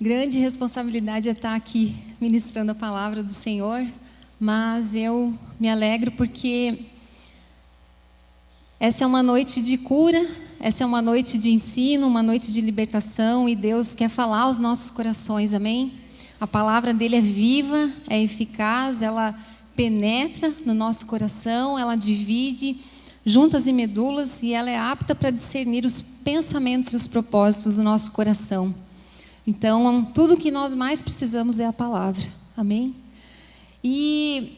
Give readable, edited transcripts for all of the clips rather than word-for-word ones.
Grande responsabilidade é estar aqui ministrando a palavra do Senhor, mas eu me alegro porque essa é uma noite de cura, essa é uma noite de ensino, uma noite de libertação, e Deus quer falar aos nossos corações, amém? A palavra dele é viva, é eficaz, ela penetra no nosso coração, ela divide juntas e medulas, e ela é apta para discernir os pensamentos e os propósitos do nosso coração. Então, tudo que nós mais precisamos é a palavra, amém? E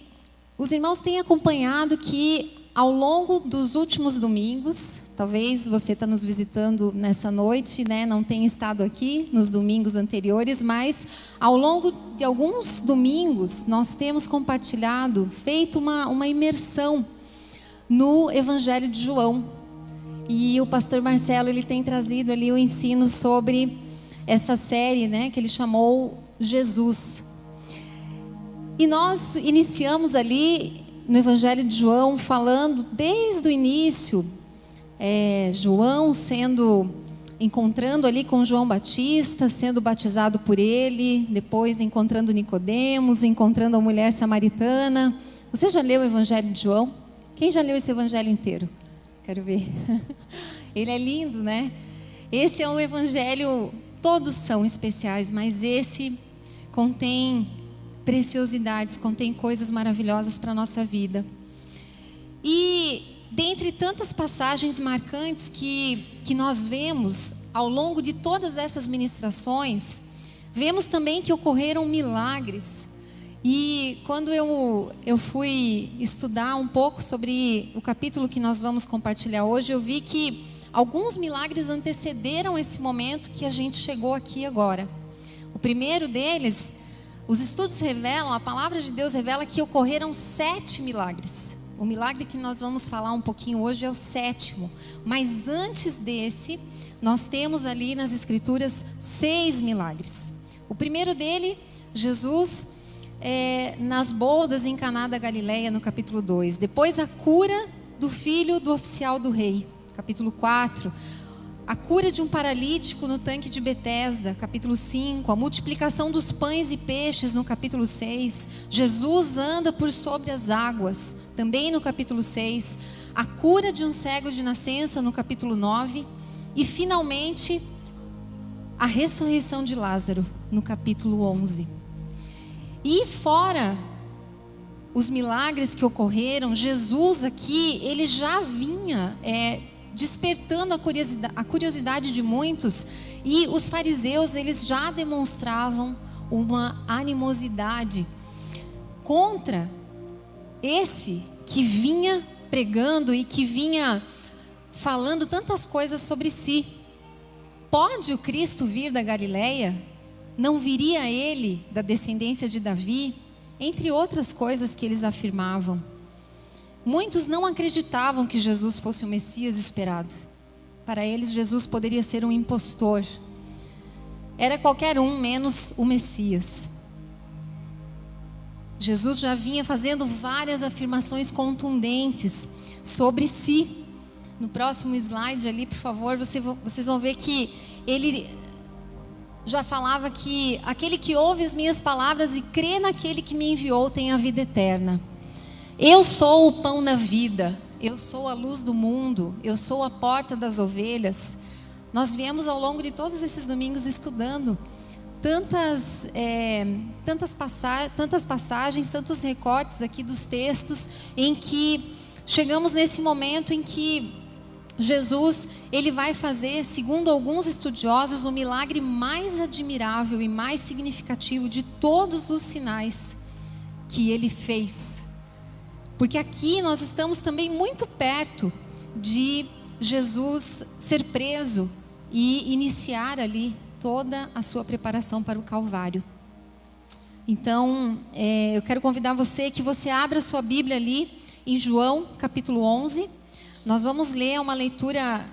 os irmãos têm acompanhado que ao longo dos últimos domingos, talvez você está nos visitando nessa noite, né? Não tenha estado aqui nos domingos anteriores, mas ao longo de alguns domingos nós temos compartilhado, feito uma imersão no Evangelho de João. E o pastor Marcelo, ele tem trazido ali o ensino sobre essa série, né, que ele chamou Jesus. E nós iniciamos ali no Evangelho de João falando desde o início, João encontrando ali com João Batista, sendo batizado por ele, depois encontrando Nicodemos, encontrando a mulher samaritana. Você já leu o Evangelho de João? Quem já leu esse Evangelho inteiro? Quero ver. Ele é lindo, né? Esse é um Evangelho, todos são especiais, mas esse contém preciosidades, contém coisas maravilhosas para a nossa vida. E dentre tantas passagens marcantes que nós vemos ao longo de todas essas ministrações, vemos também que ocorreram milagres. E quando eu fui estudar um pouco sobre o capítulo que nós vamos compartilhar hoje, eu vi que alguns milagres antecederam esse momento que a gente chegou aqui agora. O primeiro deles, os estudos revelam, a palavra de Deus revela que ocorreram 7 milagres. O milagre que nós vamos falar um pouquinho hoje é o 7º. Mas antes desse, nós temos ali nas Escrituras 6 milagres. O primeiro dele, Jesus nas bodas em Caná da Galileia, no capítulo 2. Depois a cura do filho do oficial do rei, capítulo 4. A cura de um paralítico no tanque de Betesda, capítulo 5. A multiplicação dos pães e peixes, no capítulo 6. Jesus anda por sobre as águas, também no capítulo 6. A cura de um cego de nascença, no capítulo 9. E finalmente a ressurreição de Lázaro, no capítulo 11. E fora os milagres que ocorreram, Jesus aqui, ele já vinha despertando a curiosidade de muitos, e os fariseus, eles já demonstravam uma animosidade contra esse que vinha pregando e que vinha falando tantas coisas sobre si. Pode o Cristo vir da Galileia? Não viria ele da descendência de Davi? Entre outras coisas que eles afirmavam. Muitos não acreditavam que Jesus fosse o Messias esperado. Para eles, Jesus poderia ser um impostor. Era qualquer um menos o Messias. Jesus já vinha fazendo várias afirmações contundentes sobre si. No próximo slide ali, por favor, vocês vão ver que ele já falava que aquele que ouve as minhas palavras e crê naquele que me enviou tem a vida eterna. Eu sou o pão da vida, eu sou a luz do mundo, eu sou a porta das ovelhas. Nós viemos ao longo de todos esses domingos estudando tantas passagens, tantos recortes aqui dos textos, em que chegamos nesse momento em que Jesus, ele vai fazer, segundo alguns estudiosos, o milagre mais admirável e mais significativo de todos os sinais que ele fez. Porque aqui nós estamos também muito perto de Jesus ser preso e iniciar ali toda a sua preparação para o Calvário. Então, eu quero convidar você que você abra a sua Bíblia ali em João, capítulo 11. Nós vamos ler uma leitura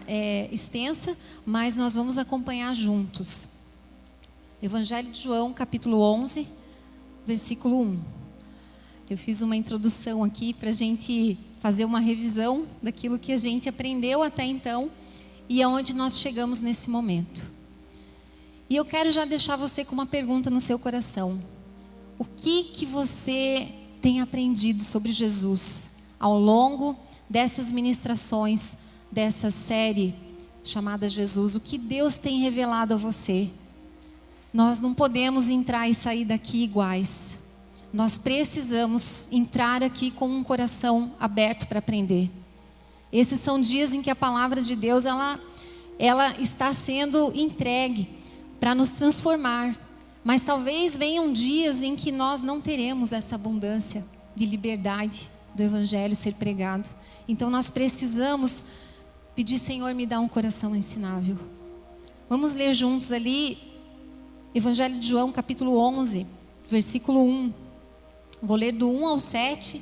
extensa, mas nós vamos acompanhar juntos. Evangelho de João, capítulo 11, versículo 1. Eu fiz uma introdução aqui para a gente fazer uma revisão daquilo que a gente aprendeu até então e aonde nós chegamos nesse momento. E eu quero já deixar você com uma pergunta no seu coração. O que você tem aprendido sobre Jesus ao longo dessas ministrações, dessa série chamada Jesus? O que Deus tem revelado a você? Nós não podemos entrar e sair daqui iguais. Nós precisamos entrar aqui com um coração aberto para aprender. Esses são dias em que a palavra de Deus ela está sendo entregue para nos transformar. Mas talvez venham dias em que nós não teremos essa abundância de liberdade do Evangelho ser pregado. Então nós precisamos pedir: Senhor, me dá um coração ensinável. Vamos ler juntos ali Evangelho de João, capítulo 11, versículo 1. Vou ler do 1 ao 7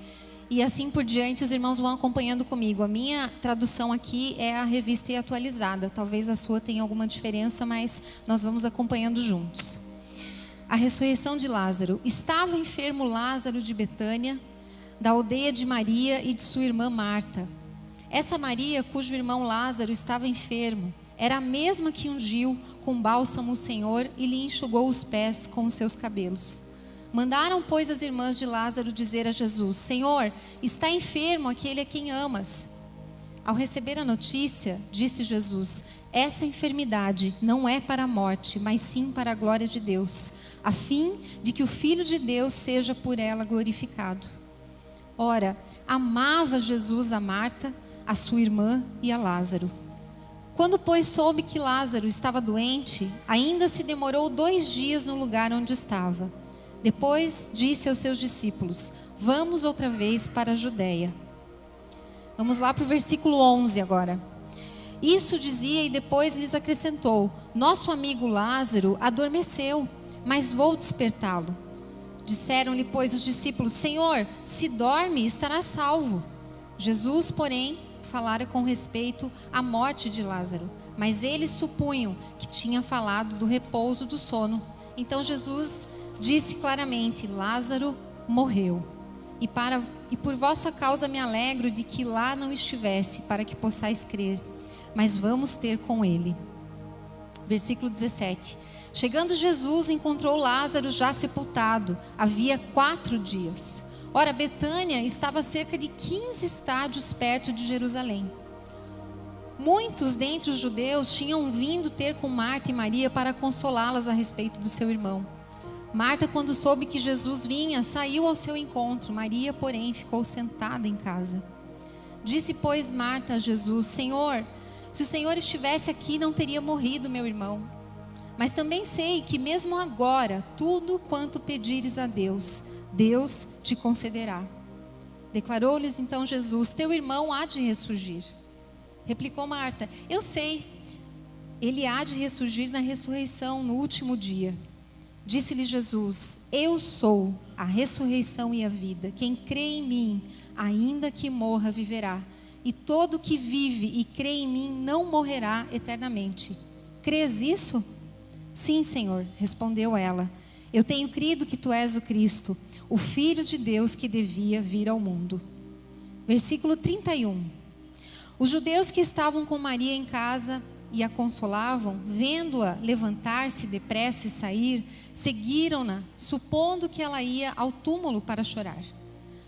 e assim por diante os irmãos vão acompanhando comigo. A minha tradução aqui é a Revista e Atualizada. Talvez a sua tenha alguma diferença, mas nós vamos acompanhando juntos. A ressurreição de Lázaro. Estava enfermo Lázaro de Betânia, da aldeia de Maria e de sua irmã Marta. Essa Maria, cujo irmão Lázaro estava enfermo, era a mesma que ungiu com bálsamo o Senhor e lhe enxugou os pés com os seus cabelos. Mandaram, pois, as irmãs de Lázaro dizer a Jesus: Senhor, está enfermo aquele a quem amas. Ao receber a notícia, disse Jesus: essa enfermidade não é para a morte, mas sim para a glória de Deus, a fim de que o Filho de Deus seja por ela glorificado. Ora, amava Jesus a Marta, a sua irmã e a Lázaro. Quando, pois, soube que Lázaro estava doente, ainda se demorou 2 dias no lugar onde estava. Depois disse aos seus discípulos: vamos outra vez para a Judeia. Vamos lá para o versículo 11 agora. Isso dizia e depois lhes acrescentou: nosso amigo Lázaro adormeceu, mas vou despertá-lo. Disseram-lhe, pois, os discípulos: Senhor, se dorme, estará salvo. Jesus, porém, falara com respeito à morte de Lázaro, mas eles supunham que tinha falado do repouso do sono. Então Jesus disse claramente: Lázaro morreu. E por vossa causa me alegro de que lá não estivesse, para que possais crer. Mas vamos ter com ele. Versículo 17. Chegando Jesus, encontrou Lázaro já sepultado, havia 4 dias. Ora, Betânia estava a cerca de 15 estádios perto de Jerusalém. Muitos dentre os judeus tinham vindo ter com Marta e Maria para consolá-las a respeito do seu irmão. Marta, quando soube que Jesus vinha, saiu ao seu encontro. Maria, porém, ficou sentada em casa. Disse, pois, Marta a Jesus: Senhor, se o Senhor estivesse aqui, não teria morrido meu irmão. Mas também sei que mesmo agora, tudo quanto pedires a Deus, Deus te concederá. Declarou-lhes então Jesus: teu irmão há de ressurgir. Replicou Marta: eu sei, ele há de ressurgir na ressurreição, no último dia. Disse-lhe Jesus: eu sou a ressurreição e a vida. Quem crê em mim, ainda que morra, viverá. E todo que vive e crê em mim não morrerá eternamente. Crês isso? Sim, Senhor, respondeu ela. Eu tenho crido que tu és o Cristo, o Filho de Deus que devia vir ao mundo. Versículo 31. Os judeus que estavam com Maria em casa e a consolavam, vendo-a levantar-se depressa e sair, seguiram-na, supondo que ela ia ao túmulo para chorar.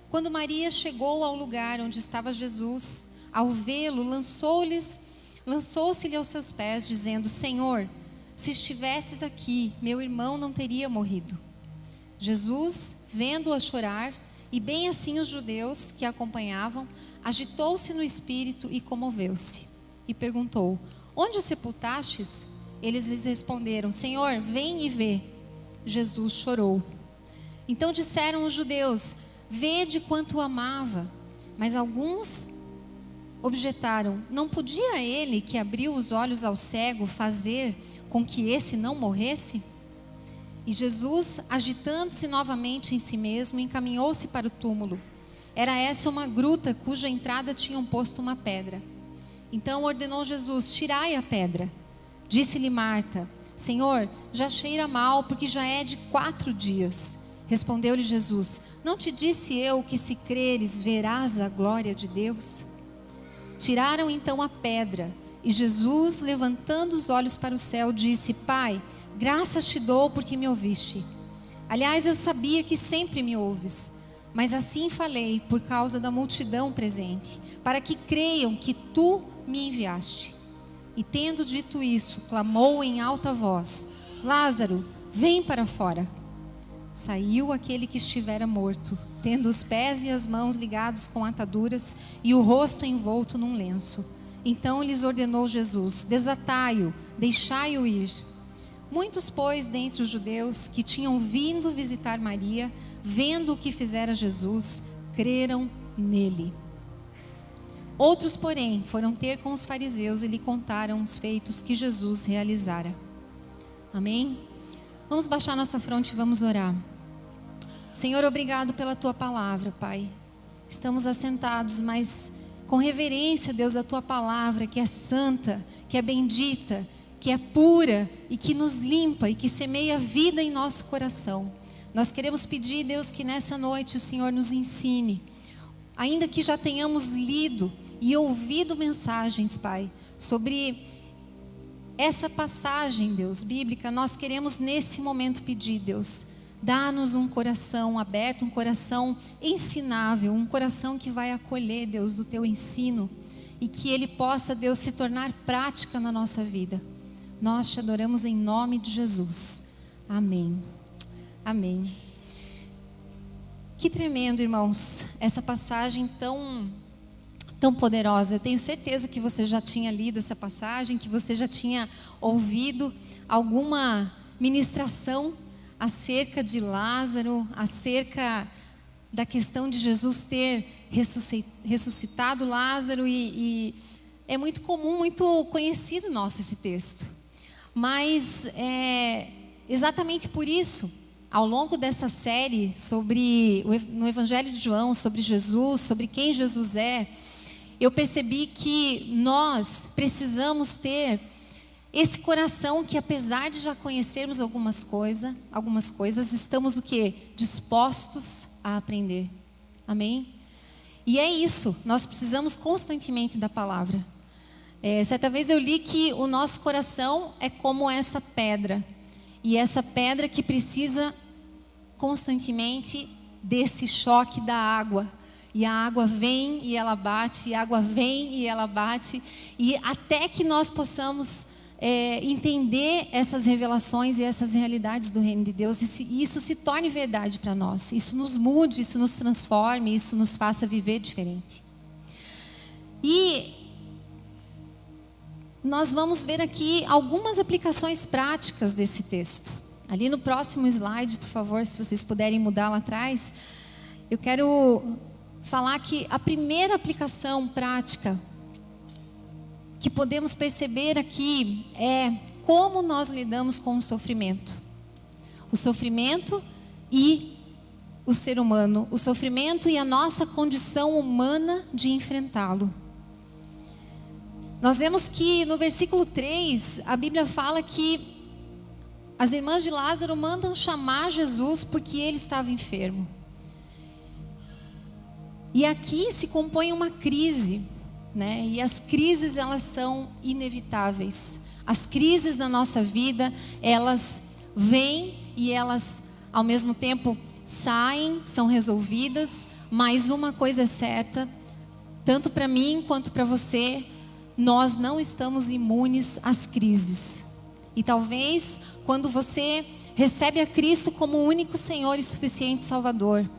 Quando Maria chegou ao lugar onde estava Jesus, ao vê-lo, lançou-se-lhe aos seus pés, dizendo: Senhor, se estivesses aqui, meu irmão não teria morrido. Jesus, vendo-a chorar, e bem assim os judeus que a acompanhavam, agitou-se no espírito e comoveu-se. E perguntou: onde o sepultastes? Eles lhes responderam: Senhor, vem e vê. Jesus chorou. Então disseram os judeus: vede quanto o amava. Mas alguns objetaram: não podia ele, que abriu os olhos ao cego, fazer com que esse não morresse? E Jesus, agitando-se novamente em si mesmo, encaminhou-se para o túmulo. Era essa uma gruta cuja entrada tinham posto uma pedra. Então ordenou Jesus: tirai a pedra. Disse-lhe Marta: Senhor, já cheira mal, porque já é de 4 dias. Respondeu-lhe Jesus: não te disse eu que, se creres, verás a glória de Deus? Tiraram então a pedra. E Jesus, levantando os olhos para o céu, disse: Pai, graças te dou porque me ouviste. Aliás, eu sabia que sempre me ouves, mas assim falei por causa da multidão presente, para que creiam que tu me enviaste. E tendo dito isso, clamou em alta voz: Lázaro, vem para fora. Saiu aquele que estivera morto, tendo os pés e as mãos ligados com ataduras e o rosto envolto num lenço. Então lhes ordenou Jesus: desatai-o, deixai-o ir. Muitos, pois, dentre os judeus que tinham vindo visitar Maria, vendo o que fizera Jesus, creram nele. Outros, porém, foram ter com os fariseus e lhe contaram os feitos que Jesus realizara. Amém? Vamos baixar nossa fronte e vamos orar. Senhor, obrigado pela tua palavra, Pai. Estamos assentados, mas com reverência, Deus, a tua palavra, que é santa, que é bendita, que é pura e que nos limpa e que semeia vida em nosso coração. Nós queremos pedir, Deus, que nessa noite o Senhor nos ensine, ainda que já tenhamos lido e ouvido mensagens, Pai, sobre essa passagem, Deus, bíblica. Nós queremos nesse momento pedir, Deus, dá-nos um coração aberto, um coração ensinável, um coração que vai acolher, Deus, o teu ensino e que ele possa, Deus, se tornar prática na nossa vida. Nós te adoramos em nome de Jesus. Amém. Amém. Que tremendo, irmãos, essa passagem tão poderosa. Eu tenho certeza que você já tinha lido essa passagem, que você já tinha ouvido alguma ministração acerca de Lázaro, acerca da questão de Jesus ter ressuscitado Lázaro, e é muito comum, muito conhecido nosso esse texto. Mas exatamente por isso, ao longo dessa série no Evangelho de João, sobre Jesus, sobre quem Jesus é, eu percebi que nós precisamos ter esse coração que, apesar de já conhecermos algumas coisas, estamos o quê? Dispostos a aprender. Amém? E é isso, nós precisamos constantemente da palavra. Certa vez eu li que o nosso coração é como essa pedra. E essa pedra que precisa constantemente desse choque da água. E a água vem e ela bate, e a água vem e ela bate. E até que nós possamos entender essas revelações e essas realidades do reino de Deus, e isso se torne verdade para nós. Isso nos mude, isso nos transforme, isso nos faça viver diferente. E nós vamos ver aqui algumas aplicações práticas desse texto. Ali no próximo slide, por favor, se vocês puderem mudar lá atrás, eu quero falar que a primeira aplicação prática que podemos perceber aqui é como nós lidamos com o sofrimento. O sofrimento e o ser humano, o sofrimento e a nossa condição humana de enfrentá-lo. Nós vemos que no versículo 3, a Bíblia fala que as irmãs de Lázaro mandam chamar Jesus porque ele estava enfermo. E aqui se compõe uma crise, né? E as crises, elas são inevitáveis. As crises da nossa vida, elas vêm e elas ao mesmo tempo saem, são resolvidas. Mas uma coisa é certa, tanto para mim quanto para você, nós não estamos imunes às crises. E talvez quando você recebe a Cristo como o único Senhor e suficiente Salvador,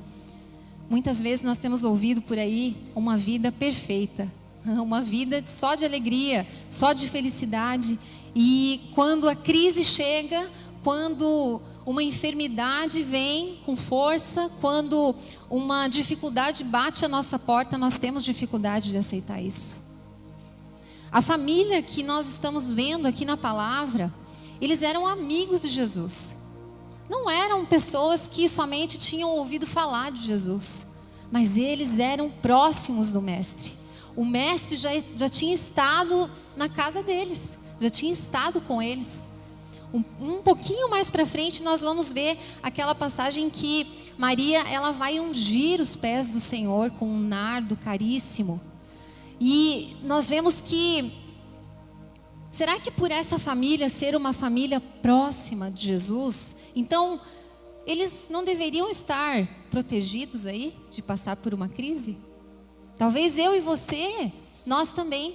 muitas vezes nós temos ouvido por aí uma vida perfeita, uma vida só de alegria, só de felicidade. E quando a crise chega, quando uma enfermidade vem com força, quando uma dificuldade bate à nossa porta, nós temos dificuldade de aceitar isso. A família que nós estamos vendo aqui na palavra, eles eram amigos de Jesus. Não eram pessoas que somente tinham ouvido falar de Jesus, mas eles eram próximos do Mestre. O Mestre já tinha estado na casa deles, já tinha estado com eles. Um pouquinho mais para frente nós vamos ver aquela passagem que Maria, ela vai ungir os pés do Senhor com um nardo caríssimo. E nós vemos que Será que por essa família ser uma família próxima de Jesus, então eles não deveriam estar protegidos aí de passar por uma crise? Talvez eu e você, nós também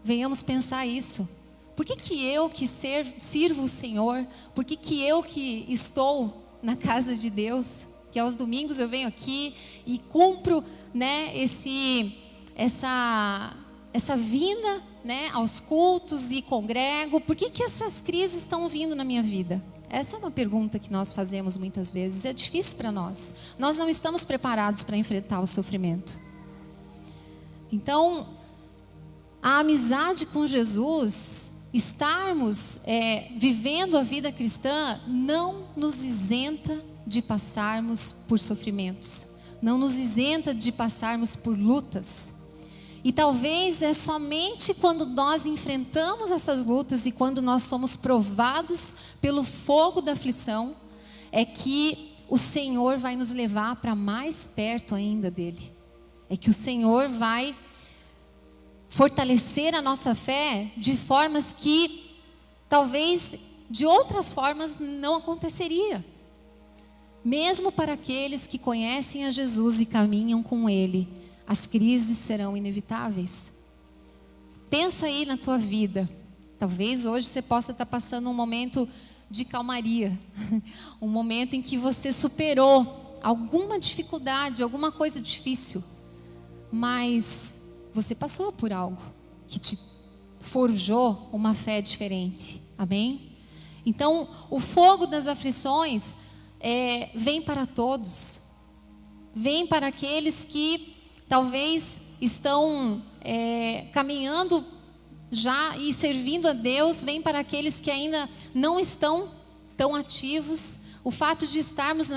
venhamos pensar isso. Por que eu que sirvo o Senhor, por que eu que estou na casa de Deus, que aos domingos eu venho aqui e cumpro, né, essa vinda, né, aos cultos e congrego, por que essas crises estão vindo na minha vida? Essa é uma pergunta que nós fazemos muitas vezes. É difícil para nós. Nós não estamos preparados para enfrentar o sofrimento. Então, a amizade com Jesus, estarmos vivendo a vida cristã, não nos isenta de passarmos por sofrimentos. Não nos isenta de passarmos por lutas. E talvez é somente quando nós enfrentamos essas lutas e quando nós somos provados pelo fogo da aflição, é que o Senhor vai nos levar para mais perto ainda dele. É que o Senhor vai fortalecer a nossa fé de formas que talvez de outras formas não aconteceria. Mesmo para aqueles que conhecem a Jesus e caminham com Ele, as crises serão inevitáveis. Pensa aí na tua vida. Talvez hoje você possa estar passando um momento de calmaria. Um momento em que você superou alguma dificuldade, alguma coisa difícil. Mas você passou por algo que te forjou uma fé diferente. Amém? Então, o fogo das aflições vem para todos. Vem para aqueles que talvez estão caminhando já e servindo a Deus, vem para aqueles que ainda não estão tão ativos. O fato de estarmos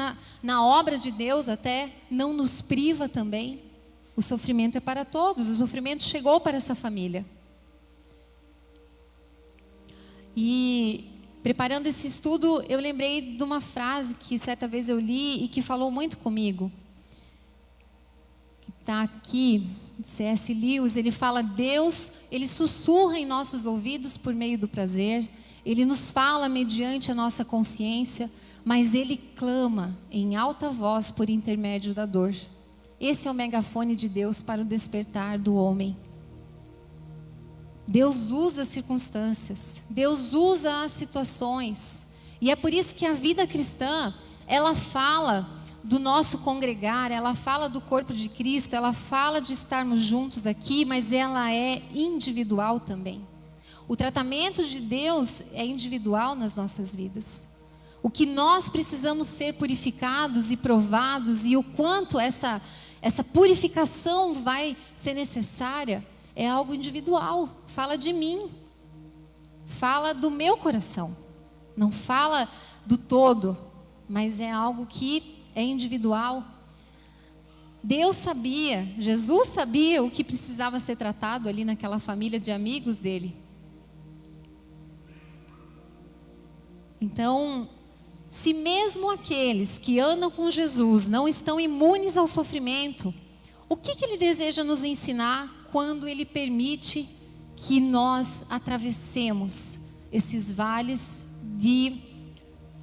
na obra de Deus até não nos priva também. O sofrimento é para todos, o sofrimento chegou para essa família. E preparando esse estudo, eu lembrei de uma frase que certa vez eu li e que falou muito comigo. Está aqui, C.S. Lewis, ele fala: Deus, Ele sussurra em nossos ouvidos por meio do prazer, Ele nos fala mediante a nossa consciência, mas Ele clama em alta voz por intermédio da dor. Esse é o megafone de Deus para o despertar do homem. Deus usa as circunstâncias, Deus usa as situações, e é por isso que a vida cristã, ela fala do nosso congregar, ela fala do corpo de Cristo, ela fala de estarmos juntos aqui, mas ela é individual também. O tratamento de Deus é individual nas nossas vidas. O que nós precisamos ser purificados e provados, e o quanto essa purificação vai ser necessária, é algo individual. Fala de mim, fala do meu coração, não fala do todo, mas é algo que é individual. Deus sabia, Jesus sabia o que precisava ser tratado ali naquela família de amigos dele. Então, se mesmo aqueles que andam com Jesus não estão imunes ao sofrimento, o que Ele deseja nos ensinar quando Ele permite que nós atravessemos esses vales de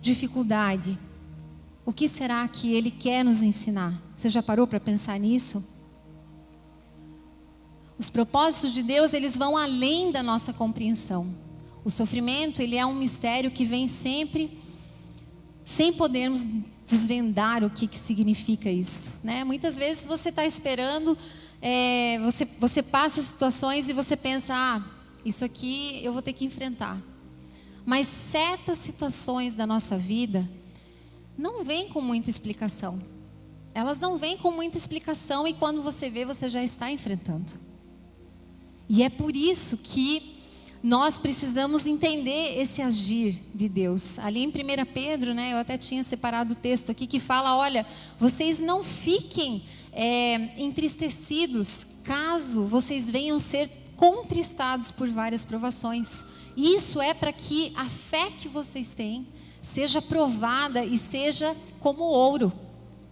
dificuldade? O que será que Ele quer nos ensinar? Você já parou para pensar nisso? Os propósitos de Deus, eles vão além da nossa compreensão. O sofrimento, ele é um mistério que vem sempre, sem podermos desvendar o que significa isso, né? Muitas vezes você está esperando, você passa situações e você pensa, isso aqui eu vou ter que enfrentar. Mas certas situações da nossa vida não vêm com muita explicação. Elas não vêm com muita explicação e quando você vê, você já está enfrentando. E é por isso que nós precisamos entender esse agir de Deus. Ali em 1 Pedro, né, eu até tinha separado o texto aqui que fala, olha, vocês não fiquem entristecidos caso vocês venham ser contristados por várias provações. Isso é para que a fé que vocês têm seja provada e seja como ouro,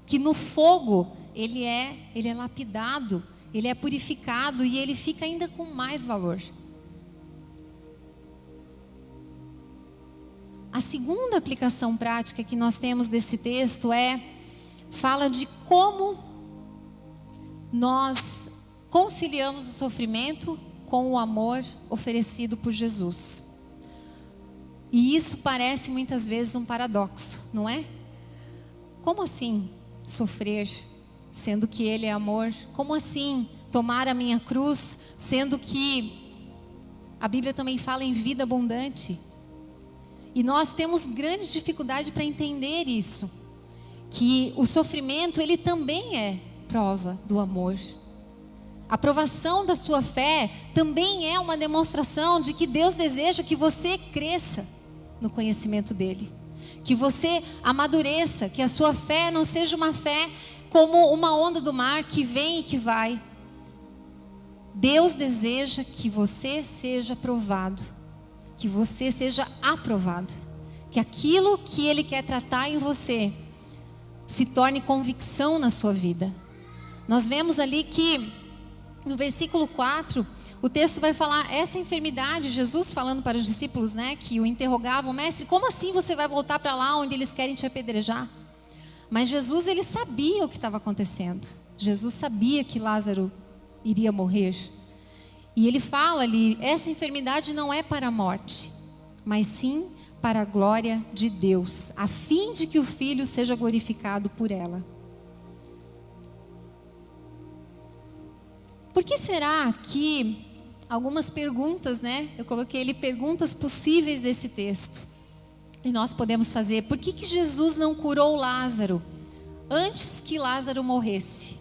que no fogo ele é lapidado, ele é purificado e ele fica ainda com mais valor. A segunda aplicação prática que nós temos desse texto fala de como nós conciliamos o sofrimento com o amor oferecido por Jesus. E isso parece muitas vezes um paradoxo, não é? Como assim sofrer, sendo que Ele é amor? Como assim tomar a minha cruz, sendo que a Bíblia também fala em vida abundante? E nós temos grande dificuldade para entender isso, que o sofrimento, ele também é prova do amor. A provação da sua fé também é uma demonstração de que Deus deseja que você cresça no conhecimento dEle, que você amadureça, que a sua fé não seja uma fé como uma onda do mar que vem e que vai. Deus deseja que você seja provado, que você seja aprovado, que aquilo que Ele quer tratar em você se torne convicção na sua vida. Nós vemos ali que no versículo 4, o texto vai falar essa enfermidade, Jesus falando para os discípulos, né, que o interrogavam: mestre, como assim você vai voltar para lá onde eles querem te apedrejar? Mas Jesus, ele sabia o que estava acontecendo. Jesus sabia que Lázaro iria morrer. E ele fala ali, essa enfermidade não é para a morte, mas sim para a glória de Deus, a fim de que o Filho seja glorificado por ela. Por que será que algumas perguntas, né? Eu coloquei ali perguntas possíveis desse texto. E nós podemos fazer: por que Jesus não curou Lázaro antes que Lázaro morresse?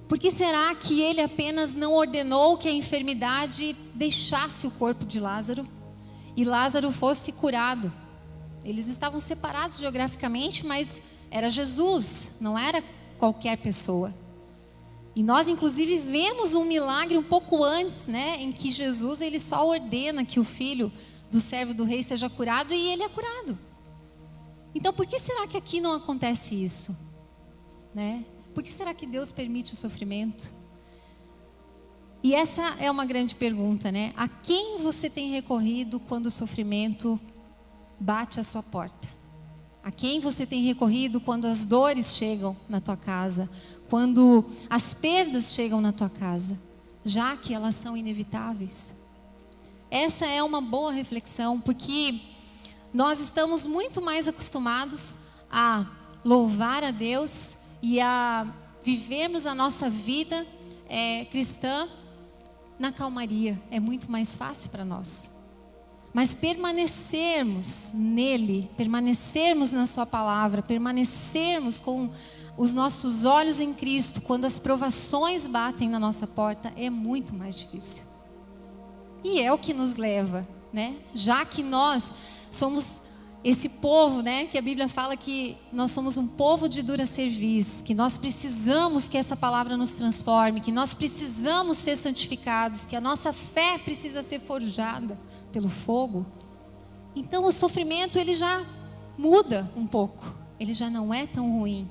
Por que será que ele apenas não ordenou que a enfermidade deixasse o corpo de Lázaro e Lázaro fosse curado? Eles estavam separados geograficamente, mas era Jesus, não era qualquer pessoa. E nós inclusive vemos um milagre um pouco antes, né, em que Jesus, ele só ordena que o filho do servo do rei seja curado e ele é curado. Então por que será que aqui não acontece isso, né? Por que será que Deus permite o sofrimento? E essa é uma grande pergunta, né? A quem você tem recorrido quando o sofrimento bate à sua porta? A quem você tem recorrido quando as dores chegam na tua casa? Quando as perdas chegam na tua casa? Já que elas são inevitáveis. Essa é uma boa reflexão, porque nós estamos muito mais acostumados a louvar a Deus e a vivermos a nossa vida cristã na calmaria. É muito mais fácil para nós. Mas permanecermos nele, permanecermos na sua palavra, permanecermos com os nossos olhos em Cristo, quando as provações batem na nossa porta, é muito mais difícil. E é o que nos leva, né? Já que nós somos esse povo, né, que a Bíblia fala que nós somos um povo de dura cerviz, que nós precisamos que essa palavra nos transforme, que nós precisamos ser santificados, que a nossa fé precisa ser forjada pelo fogo. Então o sofrimento, ele já muda um pouco, ele já não é tão ruim,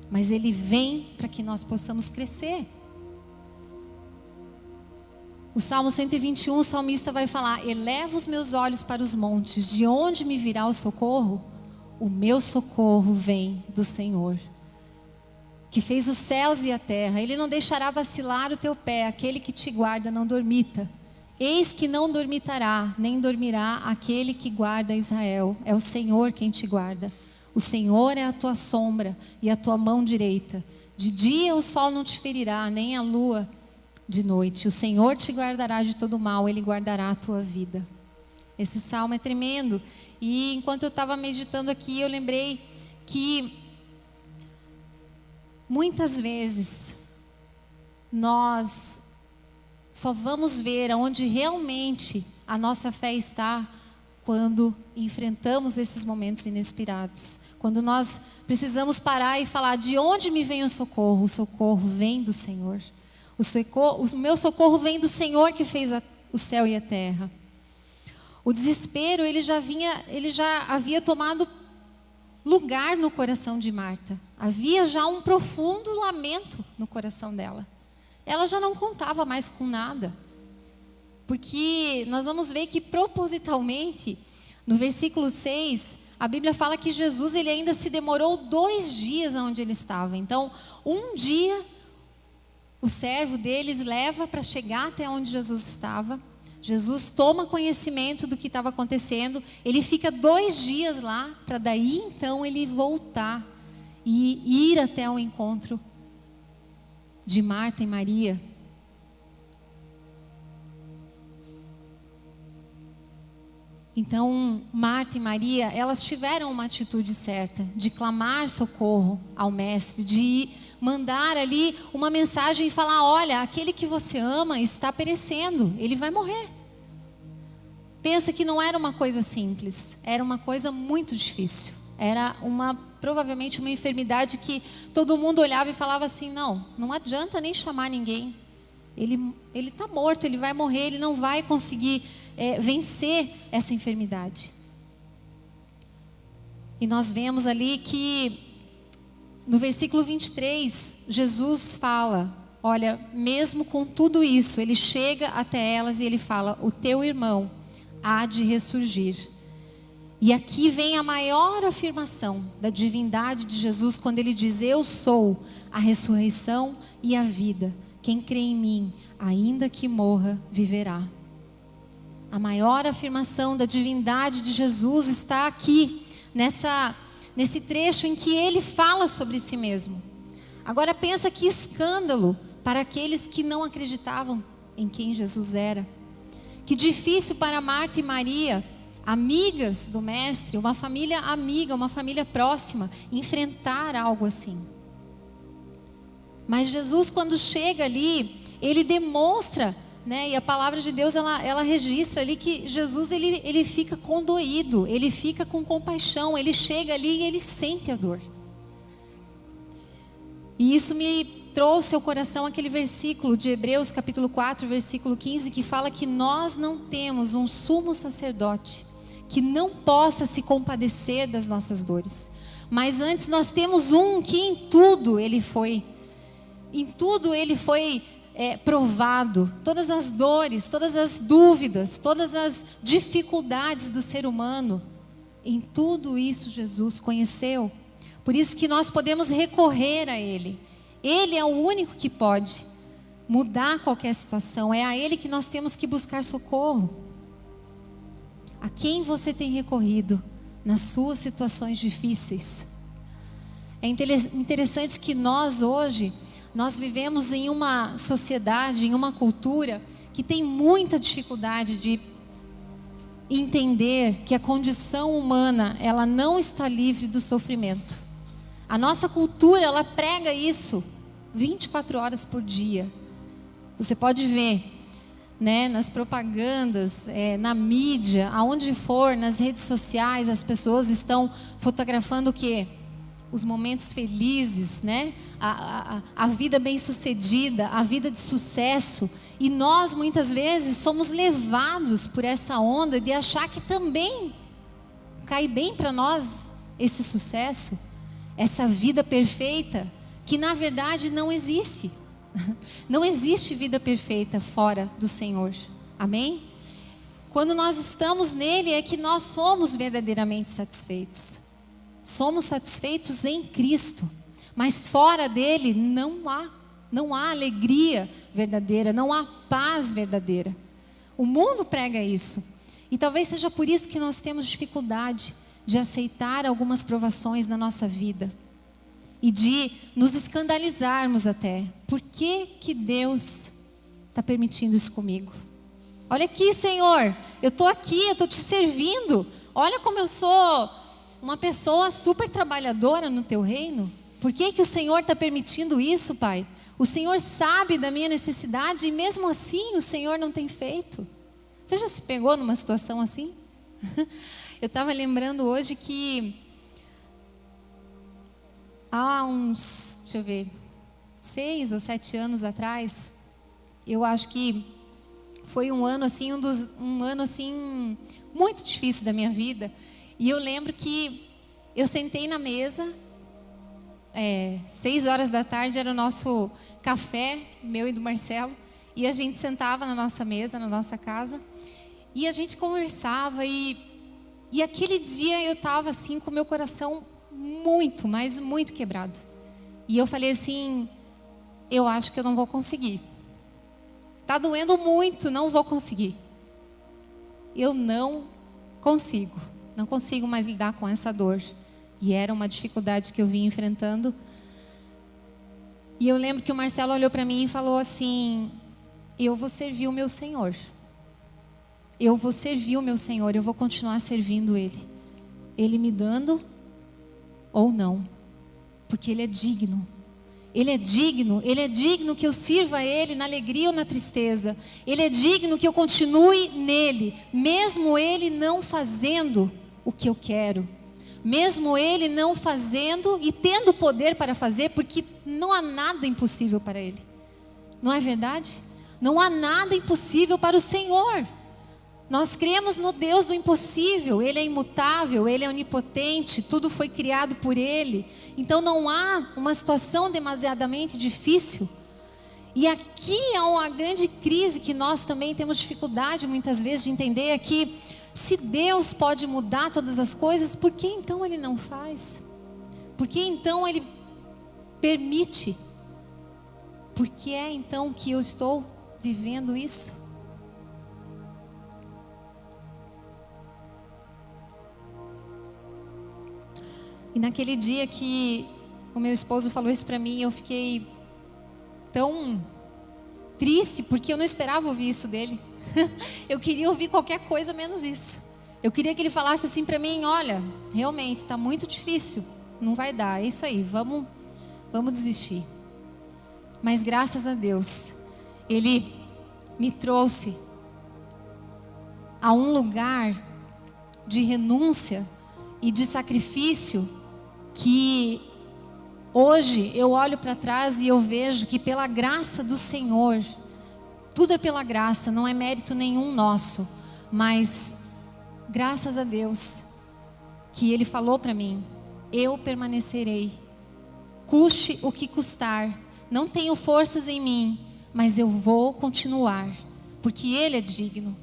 mas ele vem para que nós possamos crescer. O Salmo 121, o salmista vai falar: eleva os meus olhos para os montes, de onde me virá o socorro? O meu socorro vem do Senhor, que fez os céus e a terra. Ele não deixará vacilar o teu pé, aquele que te guarda não dormita. Eis que não dormitará, nem dormirá aquele que guarda Israel. É o Senhor quem te guarda. O Senhor é a tua sombra e a tua mão direita. De dia o sol não te ferirá, nem a lua de noite. O Senhor te guardará de todo mal, Ele guardará a tua vida. Esse salmo é tremendo. E enquanto eu estava meditando aqui, eu lembrei que muitas vezes nós só vamos ver aonde realmente a nossa fé está quando enfrentamos esses momentos inesperados. Quando nós precisamos parar e falar: de onde me vem o socorro? O socorro vem do Senhor. O meu socorro vem do Senhor que fez o céu e a terra. O desespero, ele já havia tomado lugar no coração de Marta. Havia já um profundo lamento no coração dela. Ela já não contava mais com nada. Porque nós vamos ver que propositalmente No versículo 6, a Bíblia fala que Jesus ele ainda se demorou 2 dias onde ele estava. Então, um dia, o servo deles leva para chegar até onde Jesus estava. Jesus toma conhecimento do que estava acontecendo. Ele fica 2 dias lá, para daí então ele voltar e ir até o encontro de Marta e Maria. Então, Marta e Maria, elas tiveram uma atitude certa, de clamar socorro ao Mestre, de mandar ali uma mensagem e falar: olha, aquele que você ama está perecendo, ele vai morrer. Pensa que não era uma coisa simples, era uma coisa muito difícil. Era provavelmente uma enfermidade que todo mundo olhava e falava assim: não adianta nem chamar ninguém. Ele está morto, ele vai morrer, ele não vai conseguir vencer essa enfermidade. E nós vemos ali que no versículo 23, Jesus fala: olha, mesmo com tudo isso, ele chega até elas e ele fala: o teu irmão há de ressurgir. E aqui vem a maior afirmação da divindade de Jesus, quando ele diz: eu sou a ressurreição e a vida. Quem crê em mim, ainda que morra, viverá. A maior afirmação da divindade de Jesus está aqui, nesse trecho em que ele fala sobre si mesmo. Agora pensa que escândalo para aqueles que não acreditavam em quem Jesus era. Que difícil para Marta e Maria, amigas do Mestre, uma família amiga, uma família próxima, enfrentar algo assim. Mas Jesus, quando chega ali, ele demonstra, né, e a palavra de Deus ela registra ali que Jesus ele fica condoído, ele fica com compaixão, ele chega ali e ele sente a dor. E isso me trouxe ao coração aquele versículo de Hebreus capítulo 4, versículo 15, que fala que nós não temos um sumo sacerdote que não possa se compadecer das nossas dores, mas antes nós temos um que em tudo ele foi provado. Todas as dores, todas as dúvidas, todas as dificuldades do ser humano, em tudo isso Jesus conheceu. Por isso que nós podemos recorrer a Ele. Ele é o único que pode mudar qualquer situação. É a Ele que nós temos que buscar socorro. A quem você tem recorrido nas suas situações difíceis? É interessante que nós hoje, nós vivemos em uma sociedade, em uma cultura que tem muita dificuldade de entender que a condição humana, ela não está livre do sofrimento. A nossa cultura, ela prega isso 24 horas por dia. Você pode ver, né, nas propagandas, na mídia, aonde for, nas redes sociais, as pessoas estão fotografando o quê? Os momentos felizes, né? A vida bem-sucedida, a vida de sucesso. E nós, muitas vezes, somos levados por essa onda de achar que também cai bem para nós esse sucesso, essa vida perfeita, que na verdade não existe. Não existe vida perfeita fora do Senhor. Amém? Quando nós estamos nele é que nós somos verdadeiramente satisfeitos. Somos satisfeitos em Cristo. Mas fora dele não há alegria verdadeira, não há paz verdadeira. O mundo prega isso. E talvez seja por isso que nós temos dificuldade de aceitar algumas provações na nossa vida. E de nos escandalizarmos até. Por que Deus está permitindo isso comigo? Olha aqui, Senhor, eu estou aqui, eu estou te servindo. Olha como eu sou uma pessoa super trabalhadora no teu reino. Por que o Senhor está permitindo isso, Pai? O Senhor sabe da minha necessidade e mesmo assim o Senhor não tem feito. Você já se pegou numa situação assim? Eu estava lembrando hoje que há uns, 6 ou 7 anos atrás, eu acho que foi um ano assim, um ano assim muito difícil da minha vida. E eu lembro que eu sentei na mesa, 6 horas da tarde era o nosso café, meu e do Marcelo, e a gente sentava na nossa mesa, na nossa casa, e a gente conversava, e E aquele dia eu estava assim com o meu coração muito, mas muito quebrado. E eu falei assim, eu acho que eu não vou conseguir. Está doendo muito, não vou conseguir. Eu não consigo mais lidar com essa dor. E era uma dificuldade que eu vinha enfrentando. E eu lembro que o Marcelo olhou para mim e falou assim, eu vou servir o meu Senhor. Eu vou servir o meu Senhor, eu vou continuar servindo Ele. Ele me dando ou não. Porque Ele é digno. Ele é digno que eu sirva a Ele na alegria ou na tristeza. Ele é digno que eu continue nele, mesmo Ele não fazendo o que eu quero. Mesmo Ele não fazendo e tendo poder para fazer, porque não há nada impossível para Ele. Não é verdade? Não há nada impossível para o Senhor. Nós cremos no Deus do impossível. Ele é imutável, Ele é onipotente, tudo foi criado por Ele. Então não há uma situação demasiadamente difícil. E aqui é uma grande crise que nós também temos dificuldade muitas vezes de entender, é que se Deus pode mudar todas as coisas, por que então Ele não faz? Por que então Ele permite? Por que é então que eu estou vivendo isso? E naquele dia que o meu esposo falou isso para mim, eu fiquei tão triste, porque eu não esperava ouvir isso dele. Eu queria ouvir qualquer coisa menos isso. Eu queria que ele falasse assim para mim, olha, realmente está muito difícil, não vai dar, é isso aí, vamos desistir. Mas graças a Deus, Ele me trouxe a um lugar de renúncia e de sacrifício, que hoje eu olho para trás e eu vejo que pela graça do Senhor, tudo é pela graça, não é mérito nenhum nosso, mas graças a Deus, que Ele falou para mim, eu permanecerei, custe o que custar, não tenho forças em mim, mas eu vou continuar, porque Ele é digno,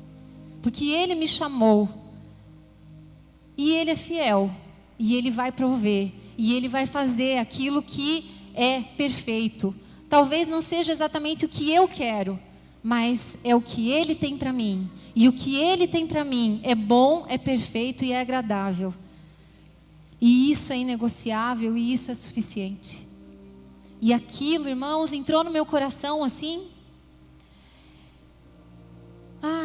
porque Ele me chamou, e Ele é fiel, e Ele vai prover, e Ele vai fazer aquilo que é perfeito. Talvez não seja exatamente o que eu quero, mas é o que Ele tem para mim. E o que Ele tem para mim é bom, é perfeito e é agradável. E isso é inegociável e isso é suficiente. E aquilo, irmãos, entrou no meu coração assim.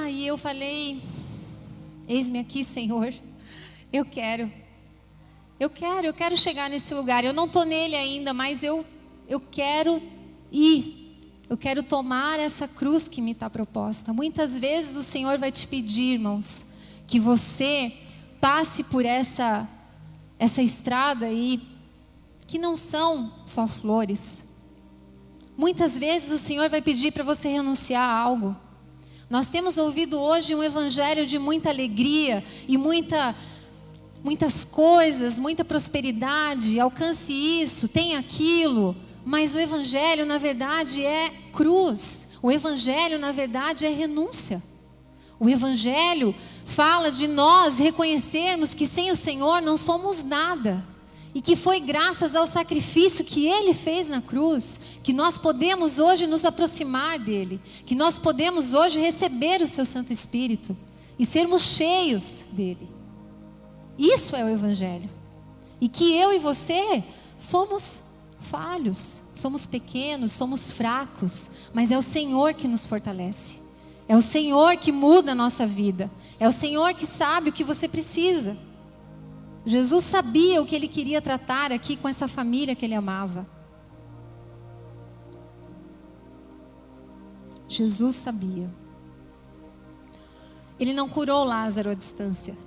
E eu falei, eis-me aqui, Senhor. Eu quero chegar nesse lugar. Eu não estou nele ainda, mas eu quero ir. Eu quero tomar essa cruz que me está proposta. Muitas vezes o Senhor vai te pedir, irmãos, que você passe por essa estrada aí, que não são só flores. Muitas vezes o Senhor vai pedir para você renunciar a algo. Nós temos ouvido hoje um evangelho de muita alegria e muitas coisas, muita prosperidade, alcance isso, tem aquilo, mas o evangelho na verdade é cruz, o evangelho na verdade é renúncia. O evangelho fala de nós reconhecermos que sem o Senhor não somos nada, e que foi graças ao sacrifício que Ele fez na cruz, que nós podemos hoje nos aproximar dEle, que nós podemos hoje receber o Seu Santo Espírito, e sermos cheios dEle. Isso é o evangelho. E que eu e você somos falhos, somos pequenos, somos fracos, mas é o Senhor que nos fortalece. É o Senhor que muda a nossa vida. É o Senhor que sabe o que você precisa. Jesus sabia o que Ele queria tratar aqui com essa família que Ele amava. Jesus sabia. Ele não curou Lázaro à distância.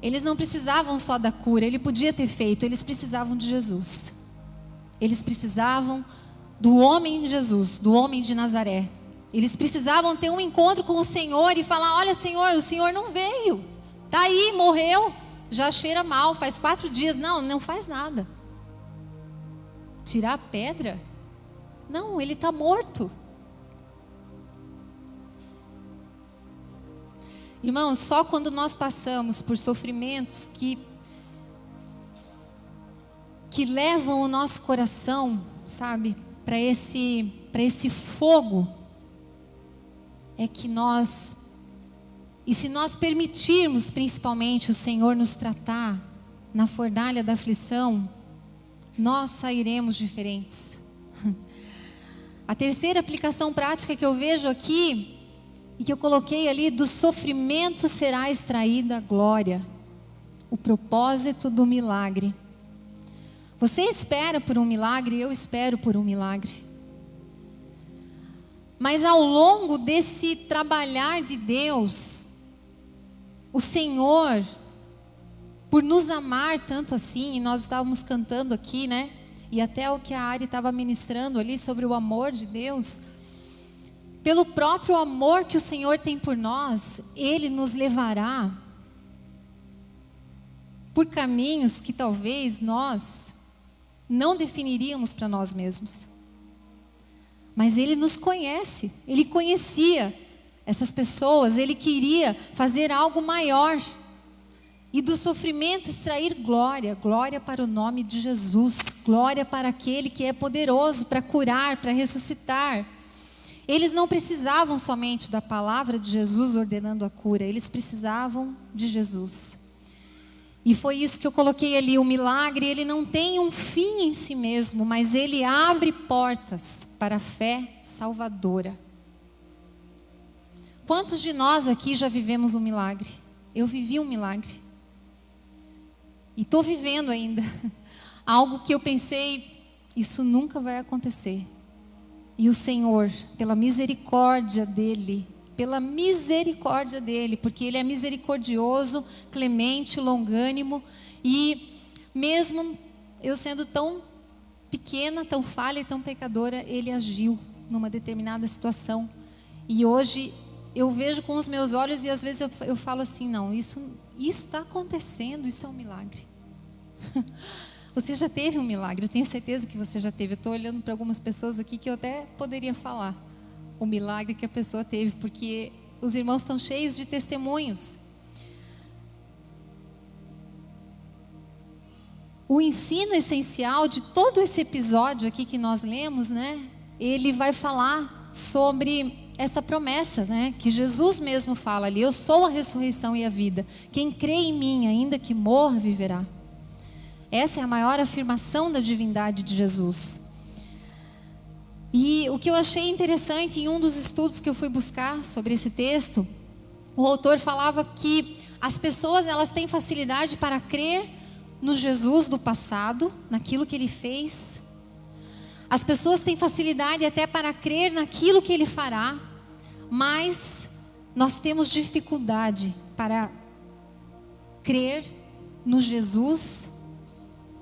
Eles não precisavam só da cura, Ele podia ter feito, eles precisavam de Jesus. Eles precisavam do homem Jesus, do homem de Nazaré. Eles precisavam ter um encontro com o Senhor e falar, olha Senhor, o Senhor não veio. Está aí, morreu, já cheira mal, faz 4 dias. Não faz nada. Tirar a pedra? Não, ele está morto. Irmãos, só quando nós passamos por sofrimentos que levam o nosso coração, sabe, para esse fogo, é que nós, e se nós permitirmos principalmente o Senhor nos tratar na fornalha da aflição, nós sairemos diferentes. A terceira aplicação prática que eu vejo aqui, e que eu coloquei ali: do sofrimento será extraída a glória, o propósito do milagre. Você espera por um milagre, eu espero por um milagre. Mas ao longo desse trabalhar de Deus, o Senhor, por nos amar tanto assim, e nós estávamos cantando aqui, né? E até o que a Ari estava ministrando ali sobre o amor de Deus, pelo próprio amor que o Senhor tem por nós, Ele nos levará por caminhos que talvez nós não definiríamos para nós mesmos. Mas Ele nos conhece, Ele conhecia essas pessoas, Ele queria fazer algo maior. E do sofrimento extrair glória, glória para o nome de Jesus, glória para aquele que é poderoso para curar, para ressuscitar. Eles não precisavam somente da palavra de Jesus ordenando a cura, eles precisavam de Jesus. E foi isso que eu coloquei ali: o milagre, ele não tem um fim em si mesmo, mas ele abre portas para a fé salvadora. Quantos de nós aqui já vivemos um milagre? Eu vivi um milagre. E estou vivendo ainda. Algo que eu pensei, isso nunca vai acontecer. E o Senhor, pela misericórdia dEle, porque Ele é misericordioso, clemente, longânimo, e mesmo eu sendo tão pequena, tão falha e tão pecadora, Ele agiu numa determinada situação. E hoje eu vejo com os meus olhos e às vezes eu falo assim: não, isso está acontecendo, isso é um milagre. Você já teve um milagre, eu tenho certeza que você já teve. Eu estou olhando para algumas pessoas aqui que eu até poderia falar o milagre que a pessoa teve, porque os irmãos estão cheios de testemunhos. O ensino essencial de todo esse episódio aqui que nós lemos, né? Ele vai falar sobre essa promessa, né? Que Jesus mesmo fala ali: eu sou a ressurreição e a vida. Quem crê em mim, ainda que morra, viverá. Essa é a maior afirmação da divindade de Jesus. E o que eu achei interessante em um dos estudos que eu fui buscar sobre esse texto, o autor falava que as pessoas, elas têm facilidade para crer no Jesus do passado, naquilo que Ele fez. As pessoas têm facilidade até para crer naquilo que Ele fará, mas nós temos dificuldade para crer no Jesus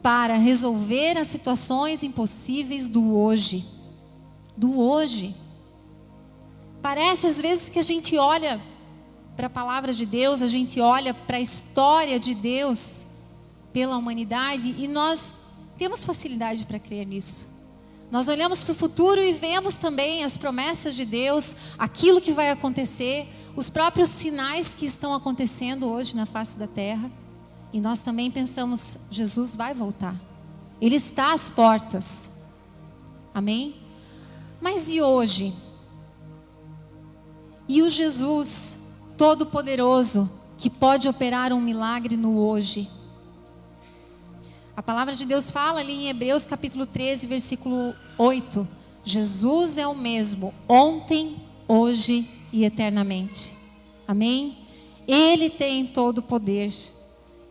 para resolver as situações impossíveis do hoje. Do hoje. Parece às vezes que a gente olha para a palavra de Deus, a gente olha para a história de Deus pela humanidade e nós temos facilidade para crer nisso. Nós olhamos para o futuro e vemos também as promessas de Deus, aquilo que vai acontecer, os próprios sinais que estão acontecendo hoje na face da terra. E nós também pensamos: Jesus vai voltar, Ele está às portas. Amém? Mas e hoje? E o Jesus Todo-Poderoso que pode operar um milagre no hoje? A palavra de Deus fala ali em Hebreus capítulo 13, versículo 8: Jesus é o mesmo ontem, hoje e eternamente. Amém? Ele tem todo o poder.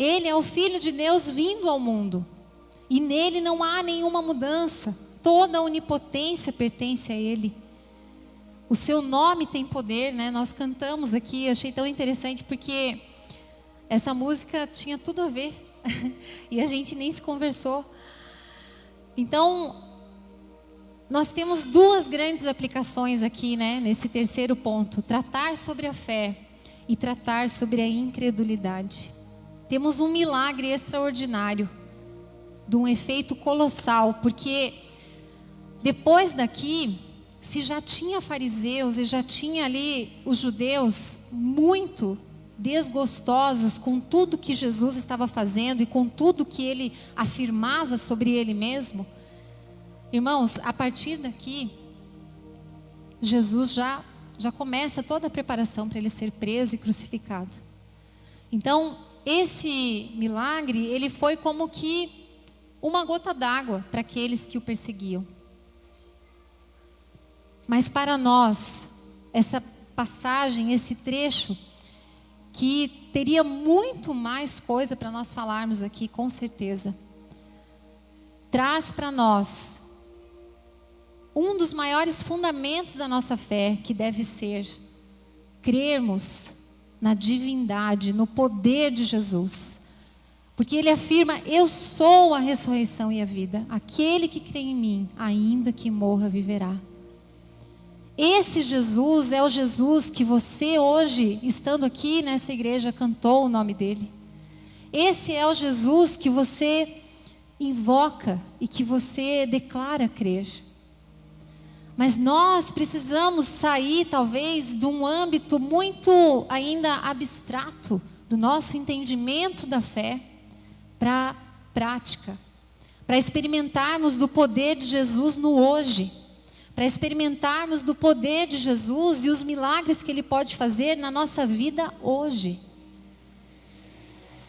Ele é o Filho de Deus vindo ao mundo. E nele não há nenhuma mudança. Toda a onipotência pertence a Ele. O seu nome tem poder, né? Nós cantamos aqui, eu achei tão interessante porque essa música tinha tudo a ver. E a gente nem se conversou. Então, nós temos duas grandes aplicações aqui, né? Nesse terceiro ponto: tratar sobre a fé e tratar sobre a incredulidade. Temos um milagre extraordinário, de um efeito colossal, porque depois daqui, se já tinha fariseus e já tinha ali os judeus muito desgostosos com tudo que Jesus estava fazendo e com tudo que ele afirmava sobre ele mesmo, irmãos, a partir daqui, Jesus já começa toda a preparação para ele ser preso e crucificado. Então, esse milagre, ele foi como que uma gota d'água para aqueles que o perseguiam. Mas para nós, essa passagem, esse trecho, que teria muito mais coisa para nós falarmos aqui, com certeza, traz para nós um dos maiores fundamentos da nossa fé, que deve ser crermos na divindade, no poder de Jesus. Porque ele afirma: eu sou a ressurreição e a vida. Aquele que crê em mim, ainda que morra, viverá. Esse Jesus é o Jesus que você hoje, estando aqui nessa igreja, cantou o nome dele. Esse é o Jesus que você invoca e que você declara crer. Mas nós precisamos sair, talvez, de um âmbito muito ainda abstrato do nosso entendimento da fé para a prática, para experimentarmos do poder de Jesus no hoje, para experimentarmos do poder de Jesus e os milagres que Ele pode fazer na nossa vida hoje.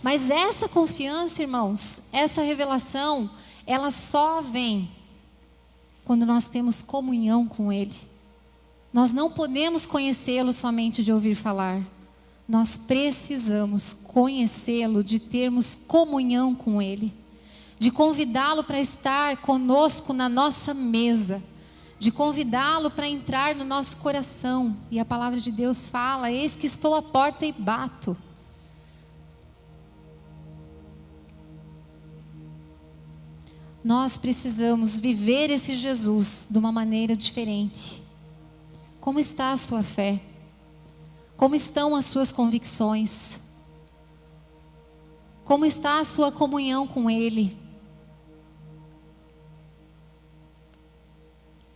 Mas essa confiança, irmãos, essa revelação, ela só vem quando nós temos comunhão com Ele. Nós não podemos conhecê-lo somente de ouvir falar. Nós precisamos conhecê-lo, de termos comunhão com Ele, de convidá-lo para estar conosco na nossa mesa, de convidá-lo para entrar no nosso coração. E a palavra de Deus fala: eis que estou à porta e bato. Nós precisamos viver esse Jesus de uma maneira diferente. Como está a sua fé? Como estão as suas convicções? Como está a sua comunhão com Ele?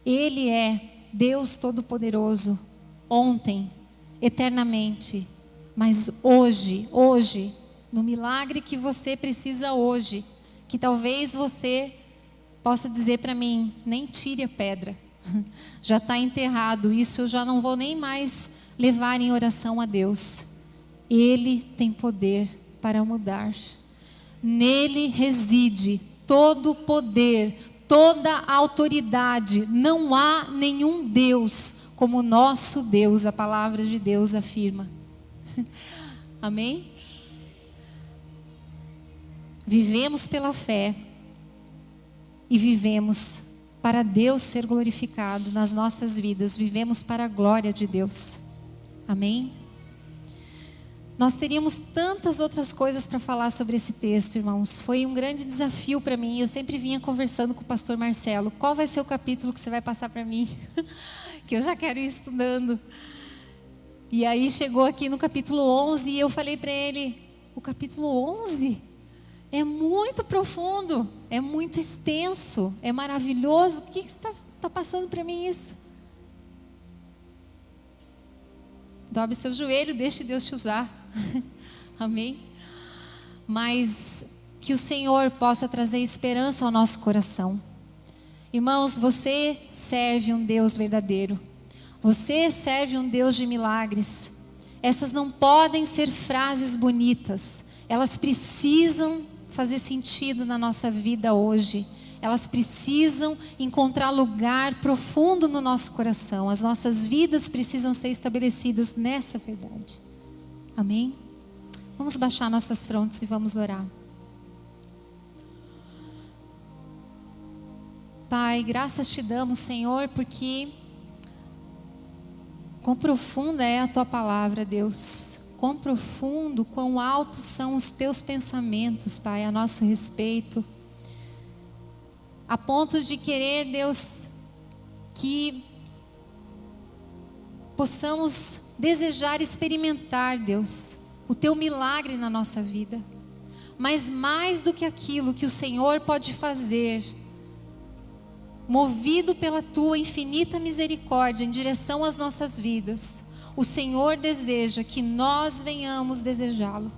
Ele é Deus Todo-Poderoso, ontem, eternamente, mas hoje, no milagre que você precisa hoje, que talvez você possa dizer para mim: nem tire a pedra, já está enterrado, isso eu já não vou nem mais levar em oração a Deus. Ele tem poder para mudar, nele reside todo o poder, toda a autoridade. Não há nenhum Deus como o nosso Deus, a palavra de Deus afirma. Amém? Vivemos pela fé e vivemos para Deus ser glorificado nas nossas vidas, vivemos para a glória de Deus. Amém? Nós teríamos tantas outras coisas para falar sobre esse texto, irmãos. Foi um grande desafio para mim. Eu sempre vinha conversando com o pastor Marcelo: qual vai ser o capítulo que você vai passar para mim? Que eu já quero ir estudando. E aí chegou aqui no capítulo 11 e eu falei para ele: o capítulo 11 é muito profundo, é muito extenso, é maravilhoso. Por que você está passando para mim isso? Dobre seu joelho, deixe Deus te usar. Amém? Mas que o Senhor possa trazer esperança ao nosso coração. Irmãos, você serve um Deus verdadeiro. Você serve um Deus de milagres. Essas não podem ser frases bonitas. Elas precisam fazer sentido na nossa vida hoje. Elas precisam encontrar lugar profundo no nosso coração. As nossas vidas precisam ser estabelecidas nessa verdade. Amém? Vamos baixar nossas frontes e vamos orar. Pai, graças te damos, Senhor, porque quão profunda é a Tua palavra, Deus. Quão profundo, quão altos são os Teus pensamentos, Pai, a nosso respeito. A ponto de querer, Deus, que possamos desejar experimentar, Deus, o Teu milagre na nossa vida. Mas mais do que aquilo que o Senhor pode fazer, movido pela Tua infinita misericórdia em direção às nossas vidas, o Senhor deseja que nós venhamos desejá-lo,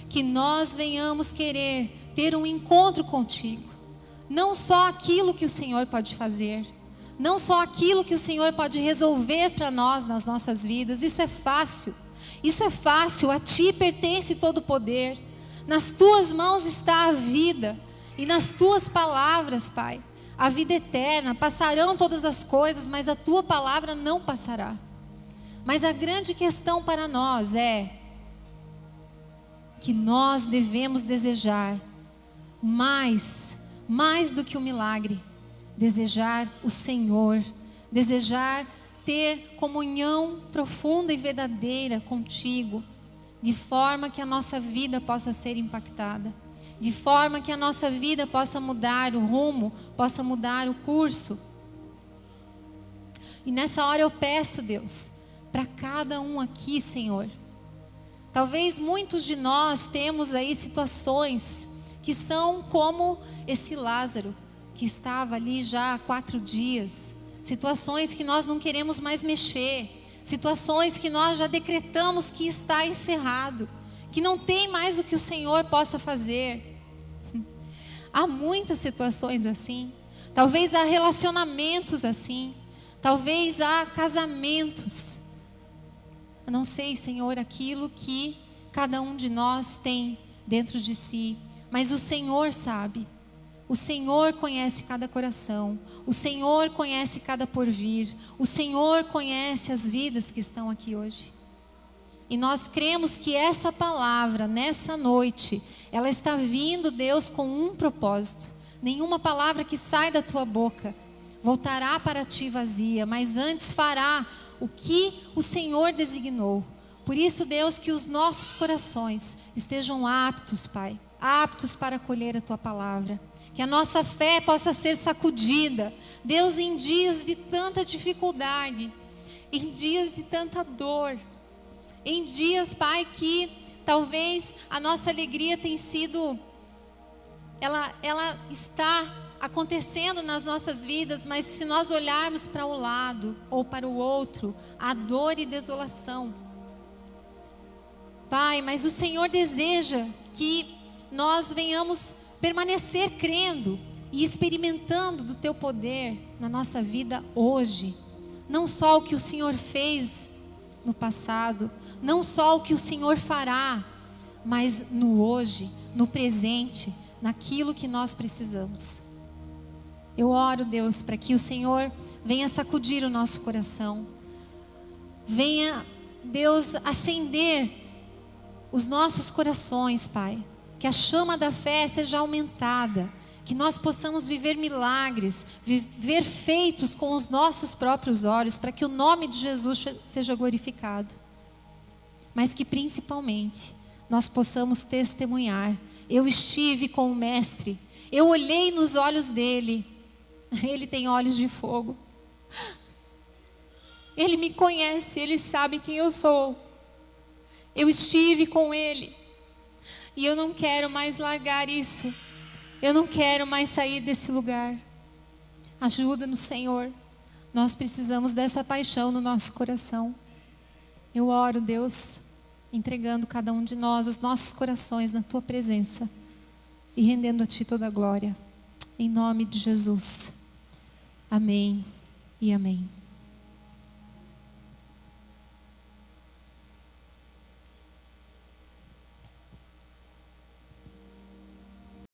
que nós venhamos querer ter um encontro contigo. Não só aquilo que o Senhor pode fazer, não só aquilo que o Senhor pode resolver para nós nas nossas vidas. Isso é fácil, a ti pertence todo o poder. Nas tuas mãos está a vida, e nas tuas palavras, Pai, a vida eterna. Passarão todas as coisas, mas a tua palavra não passará. Mas a grande questão para nós é que nós devemos desejar mais do que o milagre, desejar o Senhor, desejar ter comunhão profunda e verdadeira contigo, de forma que a nossa vida possa ser impactada, de forma que a nossa vida possa mudar o rumo, possa mudar o curso. E nessa hora eu peço, Deus, para cada um aqui, Senhor. Talvez muitos de nós temos aí situações que são como esse Lázaro, que estava ali já há 4 dias. Situações que nós não queremos mais mexer. Situações que nós já decretamos que está encerrado, que não tem mais o que o Senhor possa fazer. Há muitas situações assim. Talvez há relacionamentos assim. Talvez há casamentos. Eu não sei, Senhor, aquilo que cada um de nós tem dentro de si, mas o Senhor sabe. O Senhor conhece cada coração. O Senhor conhece cada porvir. O Senhor conhece as vidas que estão aqui hoje. E nós cremos que essa palavra, nessa noite, ela está vindo, Deus, com um propósito. Nenhuma palavra que sai da tua boca voltará para ti vazia, mas antes fará o que o Senhor designou. Por isso, Deus, que os nossos corações estejam aptos, Pai, aptos para acolher a tua palavra. Que a nossa fé possa ser sacudida, Deus, em dias de tanta dificuldade, em dias de tanta dor, em dias, Pai, que talvez a nossa alegria tem sido, ela está acontecendo nas nossas vidas, mas se nós olharmos para o lado ou para o outro, há dor e desolação. Pai, mas o Senhor deseja que nós venhamos permanecer crendo e experimentando do teu poder na nossa vida hoje. Não só o que o Senhor fez no passado, não só o que o Senhor fará, mas no hoje, no presente, naquilo que nós precisamos. Eu oro, Deus, para que o Senhor venha sacudir o nosso coração. Venha, Deus, acender os nossos corações, Pai. Que a chama da fé seja aumentada. Que nós possamos viver milagres, ver feitos com os nossos próprios olhos, para que o nome de Jesus seja glorificado. Mas que principalmente nós possamos testemunhar. Eu estive com o Mestre, eu olhei nos olhos dele. Ele tem olhos de fogo. Ele me conhece, ele sabe quem eu sou. Eu estive com ele. E eu não quero mais largar isso. Eu não quero mais sair desse lugar. Ajuda-nos, Senhor. Nós precisamos dessa paixão no nosso coração. Eu oro, Deus, entregando cada um de nós, os nossos corações na tua presença. E rendendo a ti toda a glória. Em nome de Jesus. Amém e amém.